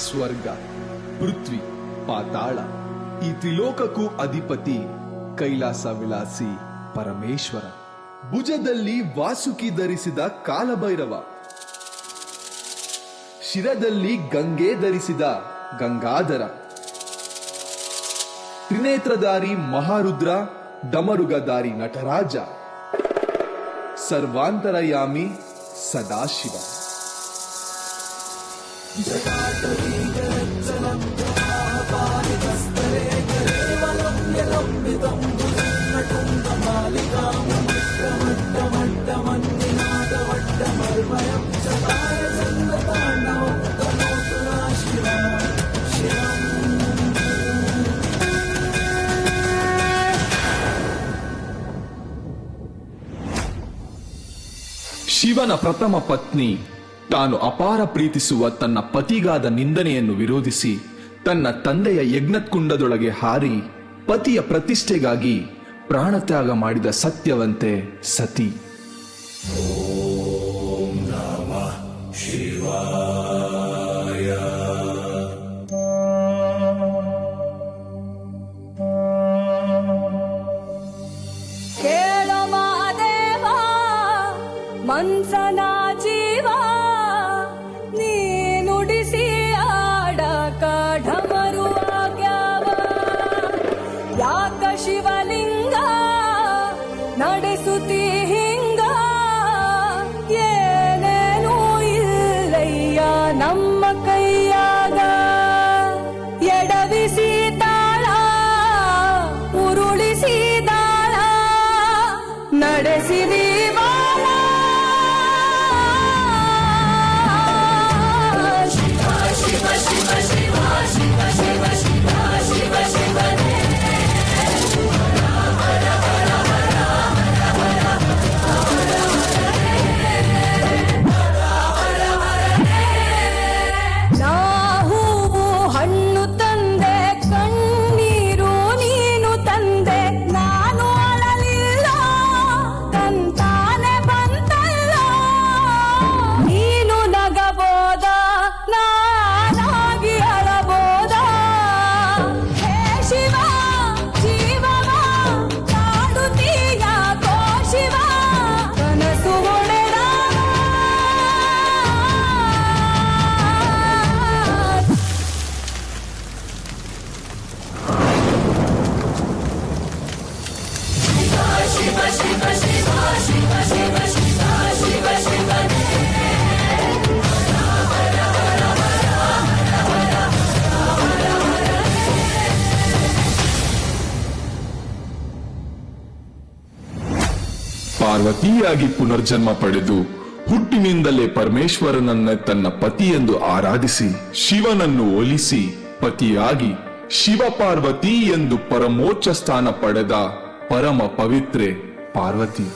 ಸ್ವರ್ಗ, ಪೃಥ್ವಿ, ಪಾತಾಳ ಈ ತ್ರಿಲೋಕಕ್ಕೂ ಅಧಿಪತಿ ಕೈಲಾಸ ವಿಲಾಸಿ ಪರಮೇಶ್ವರ. ಭುಜದಲ್ಲಿ ವಾಸುಕಿ ಧರಿಸಿದ ಕಾಲಭೈರವ, ಶಿರದಲ್ಲಿ ಗಂಗೆ ಧರಿಸಿದ ಗಂಗಾಧರ, ತ್ರಿನೇತ್ರಧಾರಿ ಮಹಾರುದ್ರ, ಡಮರುಗಧಾರಿ ನಟರಾಜ, ಸರ್ವಾಂತರಯಾಮಿ ಸದಾಶಿವ. ಶಿವನ ಪ್ರಥಮ ಪತ್ನಿ ತಾನು ಅಪಾರ ಪ್ರೀತಿಸುವ ತನ್ನ ಪತಿಗಾದ ನಿಂದನೆಯನ್ನು ವಿರೋಧಿಸಿ ತನ್ನ ತಂದೆಯ ಯಜ್ಞಕುಂಡದೊಳಗೆ ಹಾರಿ ಪತಿಯ ಪ್ರತಿಷ್ಠೆಗಾಗಿ ಪ್ರಾಣತ್ಯಾಗ ಮಾಡಿದ ಸತ್ಯವಂತೆ ಸತಿ. ಓಂ ನಮಃ ಶಿವಾಯ. ಕೇಳ ಮಹಾದೇವ ಮನ್ಸನ ಜೀವ, ನೀ ನುಡಿಸಿ ಆಡ ಕಢಮರುವಾಗ್ಯಾವ. ಯಾಕ ಶಿವಲಿಂಗ ನಡೆಸುತ್ತಿ ಹಿಂಗ, ಏನೇನೂ ಇಲ್ಲಯ್ಯ ನಮ್ಮ ಕೈಯಾಗ. ಎಡವಿಸಿ ತಾಳ ಉರುಳಿಸಿ ದಾಳ ನಡೆಸಿದಿ ಬಾಳ. ಶಿವ ಶಿವ ಶಿವ ಶಿವ ಶಿವ ಶಿವ ಶಿವ ಶಿವ ಶಿವನೇ. ನಾ ಹೂವು ಹಣ್ಣು ತಂದೆ, ಕಣ್ಣೀರು ನೀನು ತಂದೆ, ನಾನು ಅಳಲಿಲ್ಲ ತಂತಾನೆ ಬಂತಲ್ಲ. ನೀನು ನಗಬೋದ ನಾನಾಗಿ ಅಳಬೋದ. ಹೇ ಶಿವ ಜೀವವ ಕಾಡುತ್ತೀಯ ಕೋ ಶಿವ, ಕನಸು ಒಡೆದ ಶಿವ ಶಿವ ಶಿವ ಶಿವ ಶಿವ ಶಿವ ಶಿವ ಶಿವನೇ. ಪಾರ್ವತಿಯಾಗಿ ಪುನರ್ಜನ್ಮ ಪಡೆದು ಹುಟ್ಟಿನಿಂದಲೇ ಪರಮೇಶ್ವರನನ್ನ ತನ್ನ ಪತಿಯೆಂದು ಆರಾಧಿಸಿ ಶಿವನನ್ನು ಒಲಿಸಿ ಪತಿಯಾಗಿ ಶಿವಪಾರ್ವತಿ ಎಂದು ಪರಮೋಚ್ಚ ಸ್ಥಾನ ಪಡೆದ ಪರಮ ಪವಿತ್ರೆ ಪಾರ್ವತಿ.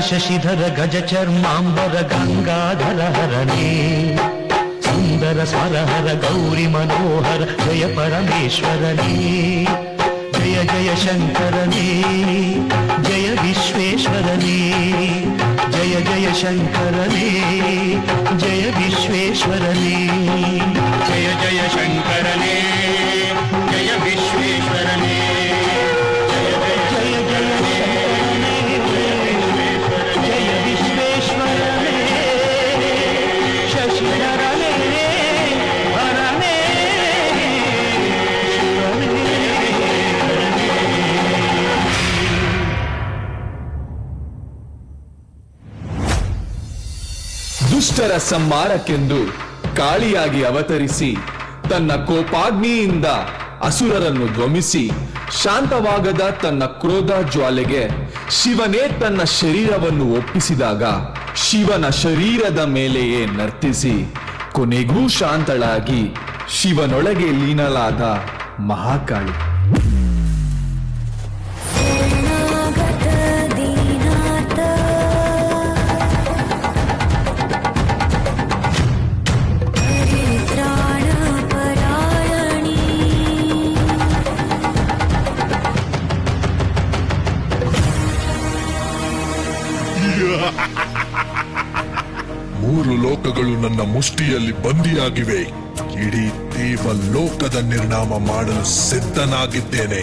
ಶಶಿಧರ ಗಜ ಚರ್ಮಾಂಬರ ಗಂಗಾಧರ ಹರನೇ, ಸುಂದರ ಸ್ವರಹರ ಗೌರಿ ಮನೋಹರ ಜಯ ಪರಮೇಶ್ವರನೇ. ಜಯ ಜಯ ಶಂಕರನೇ, ಜಯ ವಿಶ್ವೇಶ್ವರನೇ. ಜಯ ಜಯ ಶಂಕರನೇ, ಜಯ ವಿಶ್ವೇಶ್ವರನೇ. ಜಯ ಜಯ ಶಂಕರನೇ, ಜಯ ವಿಶ್ವೇಶ್ವರನೇ. ಜಯ ಜಯ ಜಯ ಜಯ ಜಯ ವಿಶ್ವೇಶ್ವರನೇ. ಶಶಿಧರನೇ ದುಷ್ಟರ ಸಂಹಾರಕ್ಕೆಂದು ಕಾಳಿಯಾಗಿ ಅವತರಿಸಿ ತನ್ನ ಕೋಪಾಗ್ನಿಯಿಂದ ಅಸುರರನ್ನು ಧ್ವಂಸಿ ಶಾಂತವಾಗದ ತನ್ನ ಕ್ರೋಧ ಜ್ವಾಲೆಗೆ ಶಿವನೇ ತನ್ನ ಶರೀರವನ್ನು ಒಪ್ಪಿಸಿದಾಗ ಶಿವನ ಶರೀರದ ಮೇಲೆಯೇ ನರ್ತಿಸಿ ಕೊನೆಗೂ ಶಾಂತಳಾಗಿ ಶಿವನೊಳಗೆ ಲೀನಲಾದ ಮಹಾಕಾಳಿ. ಶರಣಾಗತ ದೀನಾಥ ಪರಿತ್ರಾಣ ಪರಾಯಣಿ ಮೂರು ಲೋಕಗಳು ನನ್ನ ಮುಷ್ಟಿಯಲ್ಲಿ ಬಂದಿಯಾಗಿವೆ. ಇಡೀ ದೇವ ಲೋಕದ ನಿರ್ನಾಮ ಮಾಡಲು ಸಿದ್ಧನಾಗಿದ್ದೇನೆ.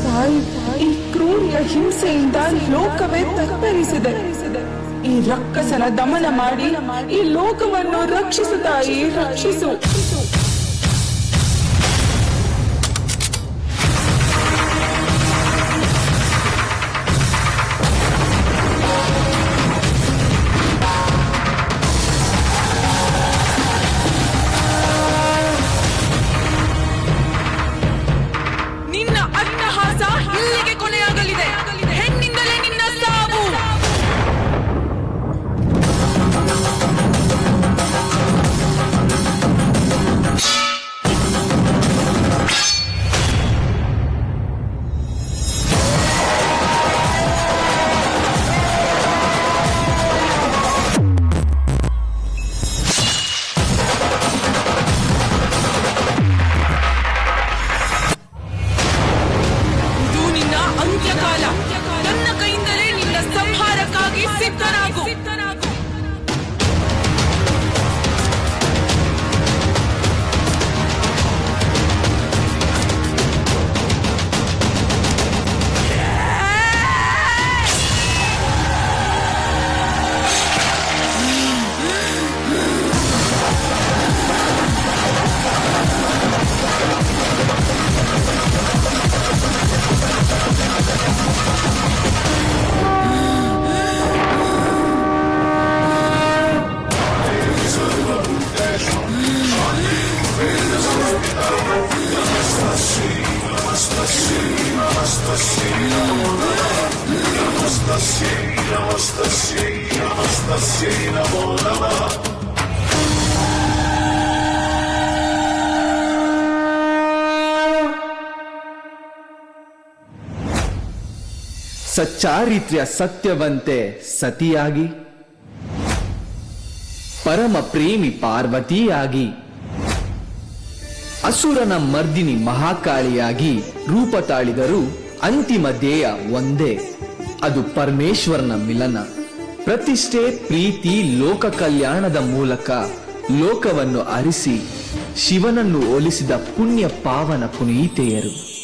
ತಾಯಿ, ಈ ಕ್ರೂರಿಯ ಹಿಂಸೆಯಿಂದ ಲೋಕವೇ ತತ್ತರಿಸಿದೆ. ಈ ರಕ್ಕಸನ ದಮನ ಮಾಡಿ ಈ ಲೋಕವನ್ನು ರಕ್ಷಿಸು ತಾಯಿ, ರಕ್ಷಿಸು. ನಿನ್ನ ಅಟ್ಟಹಾಸ ಇಲ್ಲಿಗೆ ಕೊನೆಯಾಗಲಿದೆ. ಹೆಣ್ಣಿಂದಲೇ ನಿನ್ನ ಸಾವು. ಇದು ನಿನ್ನ ಅಂತ್ಯಕಾಲ. ನನ್ನ ಕೈಯಿಂದಲೇ ನಿನ್ನ ಸಂಹಾರಕ್ಕಾಗಿ ಸಿದ್ಧನಾಗು. ಸಚ್ಚಾರಿತ್ರ್ಯ ಸತ್ಯವಂತೆ ಸತಿಯಾಗಿ, ಪರಮ ಪ್ರೇಮಿ ಪಾರ್ವತಿಯಾಗಿ, ಅಸುರನ ಮರ್ದಿನಿ ಮಹಾಕಾಳಿಯಾಗಿ ರೂಪ ತಾಳಿದರೂ ಅಂತಿಮ ಧ್ಯೇಯ ಒಂದೇ, ಅದು ಪರಮೇಶ್ವರನ ಮಿಲನ. ಪ್ರತಿಷ್ಠೆ, ಪ್ರೀತಿ, ಲೋಕ ಕಲ್ಯಾಣದ ಮೂಲಕ ಲೋಕವನ್ನು ಅರಿಸಿ ಶಿವನನ್ನು ಒಲಿಸಿದ ಪುಣ್ಯ ಪಾವನ ಪುನೀತೆಯರು.